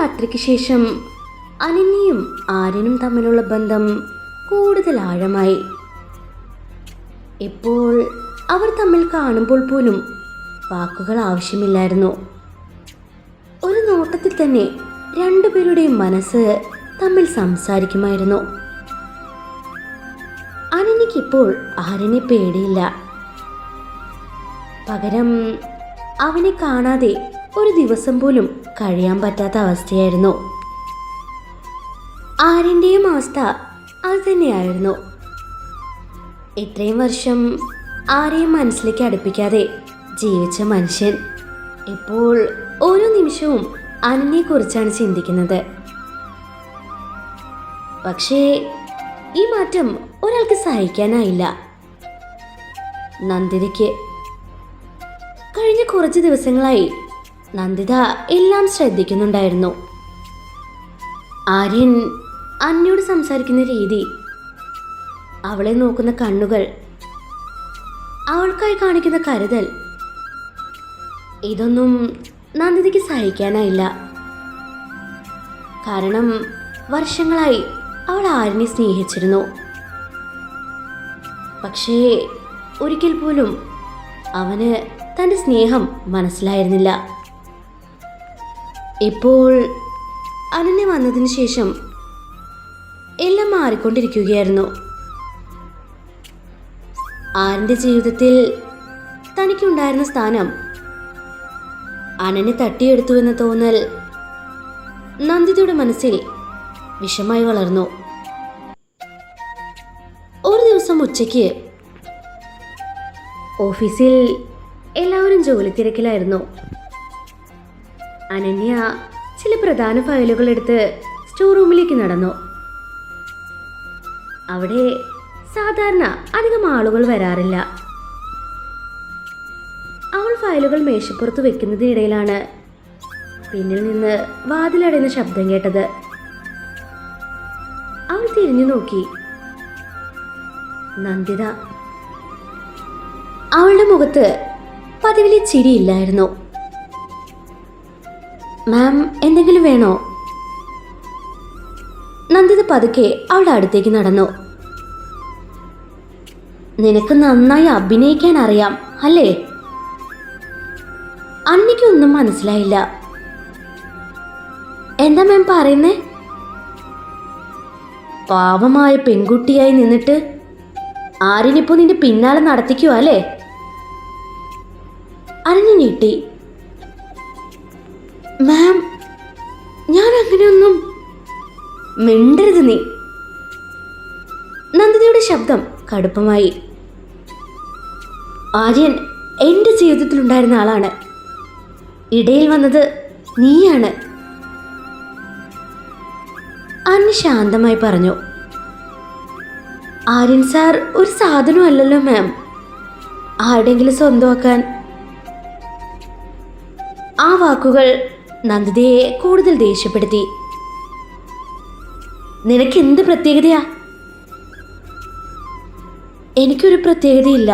രാത്രിക്ക് ശേഷം അനന്യയും ആര്യനും തമ്മിലുള്ള ബന്ധം കൂടുതൽ ആഴമായി. ഇപ്പോൾ അവർ തമ്മിൽ കാണുമ്പോൾ പോലും വാക്കുകൾ ആവശ്യമില്ലായിരുന്നു. ഒരു നോട്ടത്തിൽ തന്നെ രണ്ടുപേരുടെയും മനസ്സ് തമ്മിൽ സംസാരിക്കുമായിരുന്നു. അനന്യയ്ക്കിപ്പോൾ ആര്യനെ പേടിയില്ല. പകരം അവനെ കാണാതെ ഒരു ദിവസം പോലും കഴിയാൻ പറ്റാത്ത അവസ്ഥയായിരുന്നു. ആര്യൻ്റെയും അവസ്ഥ അത് തന്നെയായിരുന്നു. ഇത്രയും വർഷം ആരെയും മനസ്സിലേക്ക് അടുപ്പിക്കാതെ ജീവിച്ച മനുഷ്യൻ ഇപ്പോൾ ഓരോ നിമിഷവും അനന്യയെക്കുറിച്ചാണ് ചിന്തിക്കുന്നത്. പക്ഷേ ഈ മാറ്റം ഒരാൾക്ക് സഹിക്കാനായില്ല. നന്ദിതയ്ക്ക്. കഴിഞ്ഞ കുറച്ച് ദിവസങ്ങളായി നന്ദിത എല്ലാം ശ്രദ്ധിക്കുന്നുണ്ടായിരുന്നു. ആര്യൻ അന്നയോട് സംസാരിക്കുന്ന രീതി, അവളെ നോക്കുന്ന കണ്ണുകൾ, അവൾക്കായി കാണിക്കുന്ന കരുതൽ, ഇതൊന്നും നന്ദിതയ്ക്ക് സഹിക്കാനായില്ല. കാരണം വർഷങ്ങളായി അവൾ ആര്യനെ സ്നേഹിച്ചിരുന്നു. പക്ഷേ ഒരിക്കൽ പോലും അവന് തൻ്റെ സ്നേഹം മനസ്സിലായിരുന്നില്ല. ഇപ്പോൾ അനന്യ വന്നതിന് ശേഷം എല്ലാം മാറിക്കൊണ്ടിരിക്കുകയായിരുന്നു. ആര്യൻ്റെ ജീവിതത്തിൽ തനിക്കുണ്ടായിരുന്ന സ്ഥാനം അനന്യ തട്ടിയെടുത്തുവെന്ന തോന്നൽ നന്ദിതയുടെ മനസ്സിൽ വിഷമായി വളർന്നു. ഒരു ദിവസം ഉച്ചയ്ക്ക് ഓഫീസിൽ എല്ലാവരും ജോലി തിരക്കിലായിരുന്നു. അനന്യ ചില പ്രധാന ഫയലുകൾ എടുത്ത് സ്റ്റോർ റൂമിലേക്ക് നടന്നു. അവിടെ സാധാരണ അധികം ആളുകൾ വരാറില്ല. അവൾ ഫയലുകൾ മേശപ്പുറത്ത് വെക്കുന്നതിനിടയിലാണ് പിന്നിൽ നിന്ന് വാതിലടയുന്ന ശബ്ദം കേട്ടത്. അവൾ തിരിഞ്ഞു നോക്കി. നന്ദിത. അവളുടെ മുഖത്ത് പതിവിലെ ചിരിയില്ലായിരുന്നു. മാം, എന്തെങ്കിലും വേണോ? നന്ദിത പതുക്കെ അവളുടെ അടുത്തേക്ക് നടന്നു. നിനക്ക് നന്നായി അഭിനയിക്കാൻ അറിയാം അല്ലേ? അന്നയ്ക്കൊന്നും മനസ്സിലായില്ല. എന്താ മാം പറയുന്നേ? പാവമായ പെൺകുട്ടിയായി നിന്നിട്ട് ആര്യനിപ്പോ നിന്റെ പിന്നാലെ നടത്തിക്കുവാ അല്ലേ? അനന്യ നീട്ടി. മാം, ഞാൻ അങ്ങനെയൊന്നും. മിണ്ടരുത് നീ. നന്ദിതയുടെ ശബ്ദം കടുപ്പമായി. ആര്യൻ എൻ്റെ ജീവിതത്തിലുണ്ടായിരുന്ന ആളാണ്. ഇടയിൽ വന്നത് നീയാണ്. അന്ന ശാന്തമായി പറഞ്ഞു. ആര്യൻ സാർ ഒരു സാധനമല്ലല്ലോ മാം, ആരുടെങ്കിലും സ്വന്തമാക്കാൻ. ആ വാക്കുകൾ നന്ദിതയെ കൂടുതൽ ദേഷ്യപ്പെടുത്തി. നിനക്ക് എന്ത് പ്രത്യേകതയാ? എനിക്കൊരു പ്രത്യേകതയില്ല.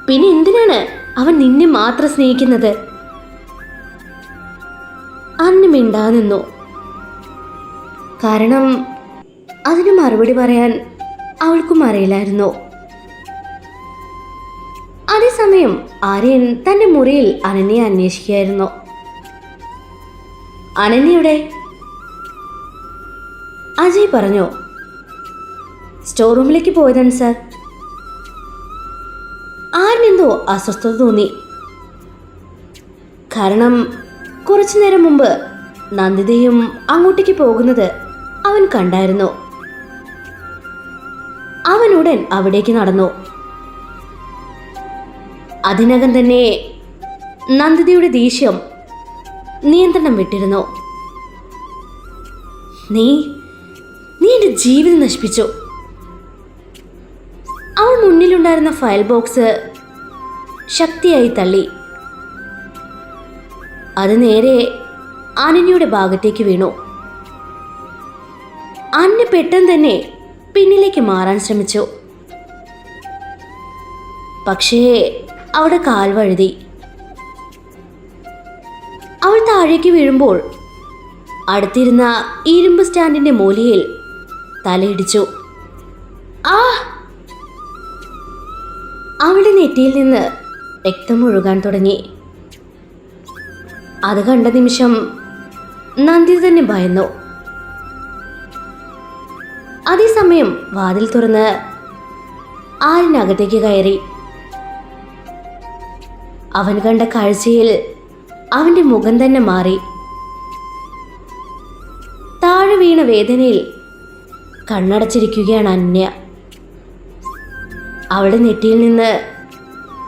പിന്നെ എന്തിനാണ് അവൻ നിന്നെ മാത്രം സ്നേഹിക്കുന്നത്? അന്ന മിണ്ടാതെ നിന്നു. കാരണം അതിന് മറുപടി പറയാൻ അവൾക്കും അറിയില്ലായിരുന്നു. അതേസമയം ആര്യൻ തന്റെ മുറിയിൽ അനന്യയെ അന്വേഷിക്കുകയായിരുന്നു. അനന്യയുടെ? അജയ് പറഞ്ഞു. സ്റ്റോർ റൂമിലേക്ക് പോയതാണ് സാർ. ആര്യനെന്തോ അസ്വസ്ഥത തോന്നി. കാരണം കുറച്ചു നേരം മുമ്പ് നന്ദിതയും അങ്ങോട്ടേക്ക് പോകുന്നത് അവൻ കണ്ടായിരുന്നു. അവൻ ഉടൻ അവിടേക്ക് നടന്നു. അതിനകം തന്നെ നന്ദിതയുടെ ദേഷ്യം നിയന്ത്രണം വിട്ടിരുന്നു. നീ എന്റെ ജീവിതം നശിപ്പിച്ചു. അവൾ മുന്നിലുണ്ടായിരുന്ന ഫയൽ ബോക്സ് ശക്തിയായി തള്ളി. അത് നേരെ അനന്യയുടെ ഭാഗത്തേക്ക് വീണു. അന്ന പെട്ടെന്ന് തന്നെ പിന്നിലേക്ക് മാറാൻ ശ്രമിച്ചു. പക്ഷേ അവിടെ കാൽ വഴുതി. അവൾ താഴേക്ക് വീഴുമ്പോൾ അടുത്തിരുന്ന ഇരുമ്പ് സ്റ്റാൻഡിന്റെ മൂലയിൽ തലയിടിച്ചു. ആ! അവളുടെ നെറ്റിയിൽ നിന്ന് രക്തം ഒഴുകാൻ തുടങ്ങി. അത് കണ്ട നിമിഷം നന്ദിത തന്നെ ഭയന്നു. അതേസമയം വാതിൽ തുറന്ന് ആരിനകത്തേക്ക് കയറി. അവൻ കണ്ട കാഴ്ചയിൽ അവന്റെ മുഖം തന്നെ മാറി. താഴെ വീണ വേദനയിൽ കണ്ണടച്ചിരിക്കുകയാണ് അനന്യ. അവളുടെ നെറ്റിയിൽ നിന്ന്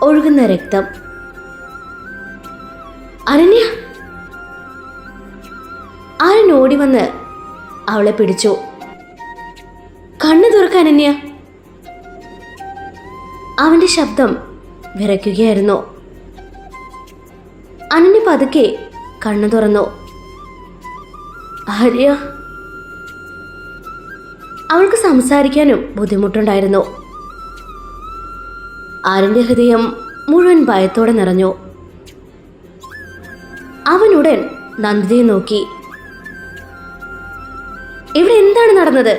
ഒഴുകുന്ന രക്തം. അനന്യ! ആരൻ ഓടി വന്ന് അവളെ പിടിച്ചു. കണ്ണു തുറക്ക അനന്യ! അവന്റെ ശബ്ദം വിറയ്ക്കുകയായിരുന്നു. അനന്യ പതുക്കെ കണ്ണു തുറന്നു. ആര്യ! അവൾക്ക് സംസാരിക്കാനും ബുദ്ധിമുട്ടുണ്ടായിരുന്നു. ആര്യന്റെ ഹൃദയം മുഴുവൻ ഭയത്തോടെ നിറഞ്ഞു. അവനുടൻ നന്ദിതയെ നോക്കി. ഇവിടെ എന്താണ് നടന്നത്?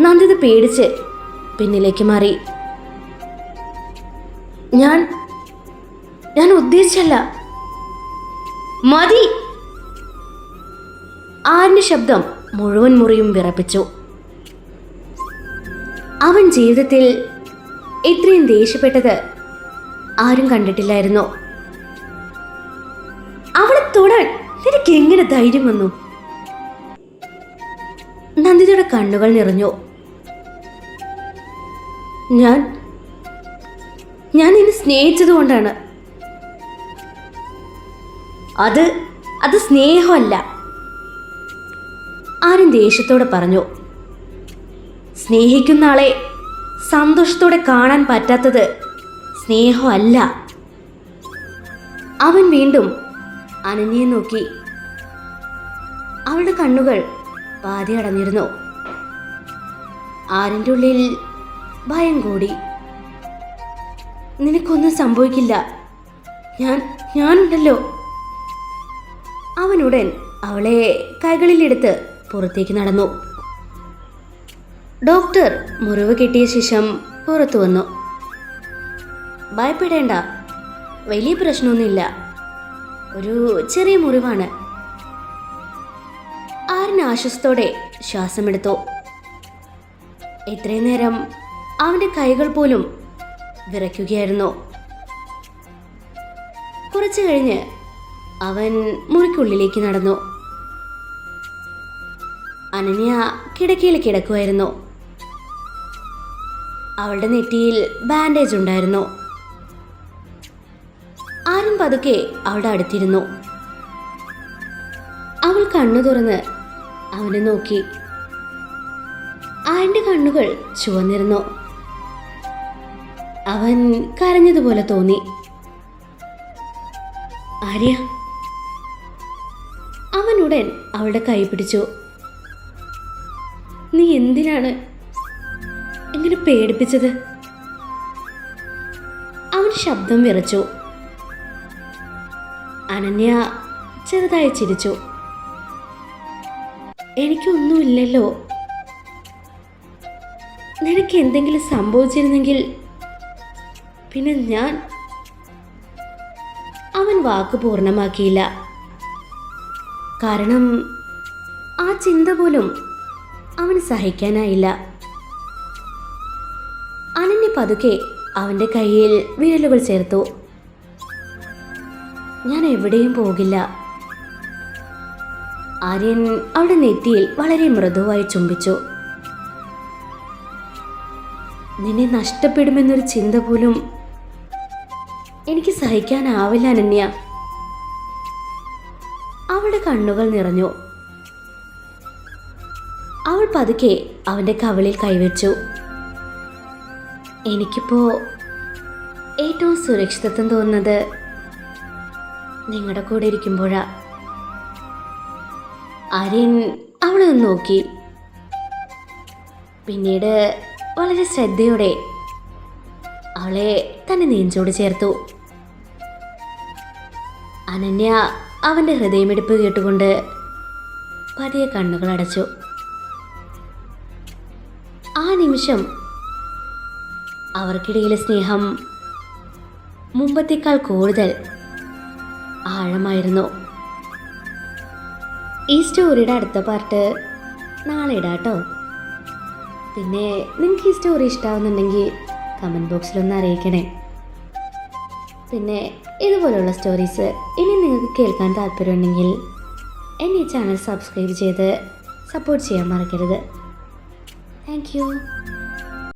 നന്ദിത പേടിച്ച് പിന്നിലേക്ക് മാറി. ഞാൻ ഉദ്ദേശിച്ചല്ല. മതി! ആരിന്റെ ശബ്ദം മുഴുവൻ മുറിയും വിറപ്പിച്ചു. അവൻ ജീവിതത്തിൽ ഇത്രയും ദേഷ്യപ്പെട്ടത് ആരും കണ്ടിട്ടില്ലായിരുന്നു. അവളെ തൊടാൻ നിനക്ക് എങ്ങനെ ധൈര്യം വന്നു? നന്ദിതയുടെ കണ്ണുകൾ നിറഞ്ഞു. ഞാൻ നിന്നെ സ്നേഹിച്ചതുകൊണ്ടാണ്. അത് സ്നേഹമല്ല, ആരും ദേഷ്യത്തോടെ പറഞ്ഞു. സ്നേഹിക്കുന്ന ആളെ സന്തോഷത്തോടെ കാണാൻ പറ്റാത്തത് സ്നേഹമല്ല. അവൻ വീണ്ടും അനന്യയെ നോക്കി. അവളുടെ കണ്ണുകൾ പാതി അടഞ്ഞിരുന്നു. ആരിൻ്റെ ഉള്ളിൽ ഭയം കൂടി. നിനക്കൊന്നും സംഭവിക്കില്ല, ഞാനുണ്ടല്ലോ. അവനുടൻ അവളെ കൈകളിലെടുത്ത് പുറത്തേക്ക് നടന്നു. ഡോക്ടർ മുറിവ് കെട്ടിയ ശേഷം പുറത്തു വന്നു. ഭയപ്പെടേണ്ട, വലിയ പ്രശ്നമൊന്നുമില്ല, ഒരു ചെറിയ മുറിവാണ്. ആരിന് ആശ്വാസത്തോടെ ശ്വാസമെടുത്തു. ഇത്രയും നേരം അവന്റെ കൈകൾ പോലും വിറയ്ക്കുകയായിരുന്നു. കുറച്ചു കഴിഞ്ഞ് അവൻ മുറിക്കുള്ളിലേക്ക് നടന്നു. അനന്യ കിടക്കയിൽ കിടക്കുമായിരുന്നു. അവളുടെ നെറ്റിയിൽ ബാൻഡേജ് ഉണ്ടായിരുന്നു. ആരും പതുക്കെ അവളുടെ അടുത്തിരുന്നു. അവൾ കണ്ണു തുറന്ന് അവനെ നോക്കി. ആന്റെ കണ്ണുകൾ ചുവന്നിരുന്നു. അവൻ കരഞ്ഞതുപോലെ തോന്നി. ആര്യ! അവനുടൻ അവളുടെ കൈ പിടിച്ചു. നീ എന്തിനാണ് ഇങ്ങനെ പേടിപ്പിച്ചത്? അവൻ ശബ്ദം വിറച്ചു. അനന്യ ചെറുതായി ചിരിച്ചു. എനിക്കൊന്നുമില്ലല്ലോ. നിനക്ക് എന്തെങ്കിലും സംഭവിച്ചിരുന്നെങ്കിൽ പിന്നെ ഞാൻ... അവൻ വാക്ക് പൂർണ്ണമാക്കിയില്ല. കാരണം ആ ചിന്ത പോലും അവന് സഹിക്കാനായില്ല. അനന്യ പതുക്കെ അവന്റെ കയ്യിൽ വിരലുകൾ ചേർത്തു. ഞാൻ എവിടെയും പോകില്ല. ആര്യൻ അവളുടെ നെറ്റിയിൽ വളരെ മൃദുവായി ചുംബിച്ചു. നിന്നെ നഷ്ടപ്പെടുമെന്നൊരു ചിന്ത പോലും എനിക്ക് സഹിക്കാനാവില്ല അനന്യ. അവളുടെ കണ്ണുകൾ നിറഞ്ഞു. അവൾ പതുക്കെ അവന്റെ കവിളിൽ കൈവച്ചു. എനിക്കിപ്പോ ഏറ്റവും സുരക്ഷിതത്വം തോന്നുന്നത് നിങ്ങളുടെ കൂടെ ഇരിക്കുമ്പോഴാ. ആര്യൻ അവളെ ഒന്ന് നോക്കി. പിന്നീട് വളരെ ശ്രദ്ധയോടെ അവളെ തന്നെ നെഞ്ചോട് ചേർത്തു. അനന്യ അവൻ്റെ ഹൃദയമിടിപ്പ് കേട്ടുകൊണ്ട് പതിയെ കണ്ണുകൾ അടച്ചു. ആ നിമിഷം അവർക്കിടയിലെ സ്നേഹം മുമ്പത്തേക്കാൾ കൂടുതൽ ആഴമായിരുന്നു. ഈ സ്റ്റോറിയുടെ അടുത്ത പാർട്ട് നാളെ ഇടാം കേട്ടോ. പിന്നെ നിങ്ങൾക്ക് ഈ സ്റ്റോറി ഇഷ്ടമാവുന്നുണ്ടെങ്കിൽ കമൻറ്റ് ബോക്സിലൊന്ന് അറിയിക്കണേ. പിന്നെ ഇതുപോലുള്ള സ്റ്റോറീസ് ഇനി നിങ്ങൾക്ക് കേൾക്കാൻ താല്പര്യമുണ്ടെങ്കിൽ എന്നെ ഈ ചാനൽ സബ്സ്ക്രൈബ് ചെയ്ത് സപ്പോർട്ട് ചെയ്യാൻ മറക്കരുത്. Thank you.